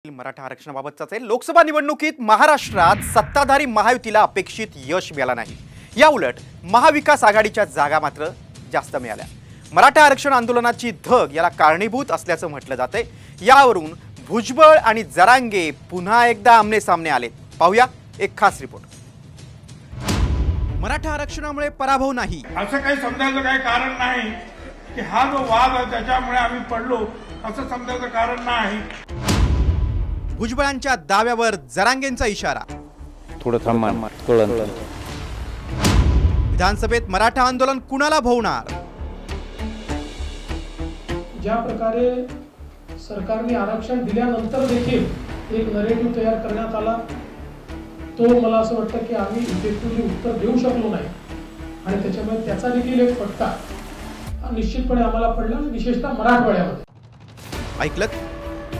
मराठा आरक्षणाबाबतचाच आहे। लोकसभा निवडणुकीत महाराष्ट्रात सत्ताधारी महायुतीला अपेक्षित यश मिळालं नाही। या उलट महाविकास आघाडीच्या जागा मात्र जास्त मिळाल्या। मराठा आरक्षण आंदोलनाची धग याला कारणीभूत असल्याचं म्हटलं जातंय। यावरून भुजबळ आणि जरांगे पुन्हा एकदा आमने-सामने आले। पाहूया एक खास रिपोर्ट। मराठा आरक्षणामुळे पराभव नाही असं काही समजायचं काही कारण नाही की हा जो वाद आहे त्याच्यामुळे आम्ही पडलो असं समजायचं कारण नाही। भुजबळांच्या दाव्यावर जरांगेंचा इशारा। थोडं थांबा कळलं। विधानसभेत मराठा आंदोलन कुणाला भोवणार? ज्या प्रकारे सरकारने आरक्षण दिल्यानंतर देखील एक नरेटिव्ह तयार करण्यात आला तो मला असं वाटतं की आम्ही इफेक्टिव्हली उत्तर देऊ शकलो नाही आणि त्याच्यामुळे त्याचा देखील एक फटका निश्चितपणे आम्हाला पडला, विशेषतः मराठवाड्यामध्ये। ऐकलत?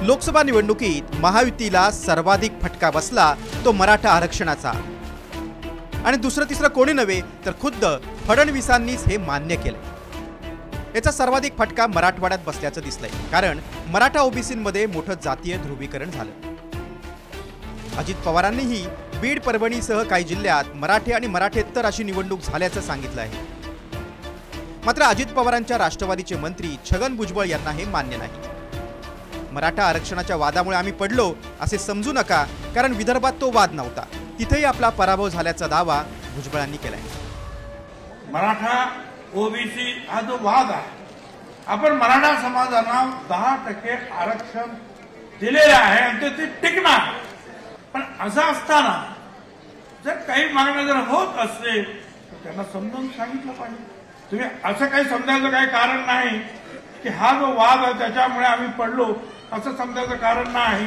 लोकसभा निवडणुकीत महायुतीला सर्वाधिक फटका बसला तो मराठा आरक्षणाचा। आणि दुसरं तिसरं कोणी नव्हे तर खुद्द फडणवीसांनीच हे मान्य केलंय। याचा सर्वाधिक फटका मराठवाड्यात बसल्याचं दिसलंय, कारण मराठा ओबीसींमध्ये मोठं जातीय ध्रुवीकरण झालं। अजित पवारांनीही बीड, परभणीसह काही जिल्ह्यात मराठे आणि मराठेतर अशी निवडणूक झाल्याचं सांगितलं आहे। मात्र अजित पवारांच्या राष्ट्रवादीचे मंत्री छगन भुजबळ यांना हे मान्य नाही। मराठा आरक्षणाच्या वादामुळे आम्ही पडलो असे समजू नका, कारण विदर्भात तो वाद नव्हता, तिथेही आपला पराभव झाल्याचा दावा भुजबळांनी केलाय। मराठा ओबीसी हा जो वाद आहे, आपण मराठा समाजाला 10% आरक्षण दिलेले आहे आणि ते टिकणार। पण असं असताना जर काही मागण्या जर होत असले तर त्यांना समजावून सांगितलं पाहिजे। तुम्ही असं काही समजायचं काही कारण नाही की हा जो वाद आहे त्याच्यामुळे आम्ही पडलो असं समजायचं कारण नाही।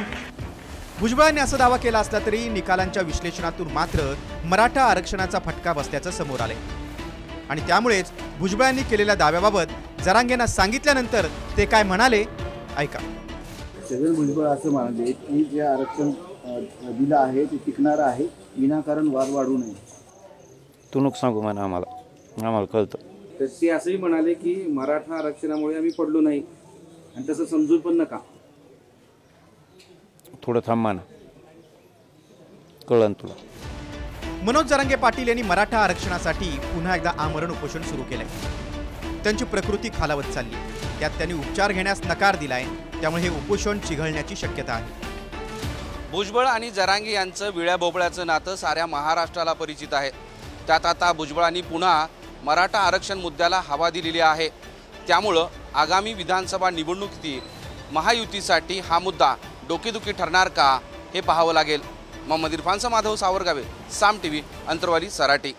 भुजबळांनी असा दावा केला असला तरी निकालांच्या विश्लेषणातून मात्र मराठा आरक्षणाचा फटका बसल्याचं समोर आलंय। आणि त्यामुळेच भुजबळांनी केलेल्या दाव्याबाबत जरांगेंना सांगितल्यानंतर ते काय म्हणाले ऐका। छगन भुजबळ असं म्हणाले की जे आरक्षण दिलं आहे ते टिकणार आहे, विनाकारण वाद वाढू नये। तू नको सांगू म्हणा, आम्हाला कळतं। तर ते असंही म्हणाले की मराठा आरक्षणामुळे आम्ही पडलो नाही आणि तसं समजून पण नका। थोडं थांबा ना कळलं तुला। मनोज जरांगे पाटील यांनी मराठा आरक्षणासाठी पुन्हा एकदा आमरण उपोषण सुरू केलंय। त्यांची प्रकृती खालावत चालली, त्यात त्यांनी उपचार घेण्यास नकार दिलाय, त्यामुळे हे उपोषण चिघळण्याची शक्यता आहे। भुजबळ आणि जरांगे यांचं विळ्या बोबळ्याचं नातं साऱ्या महाराष्ट्राला परिचित आहे। त्यात आता भुजबळांनी पुन्हा मराठा आरक्षण मुद्द्याला हवा दिलेली आहे। त्यामुळं आगामी विधानसभा निवडणुकीत महायुतीसाठी हा मुद्दा डोकेदुखी ठरणार का हे पाहावं लागेल। मोहम्मद इरफानचा माधव सावरगावे, साम टीव्ही, अंतरवाली, सराटी।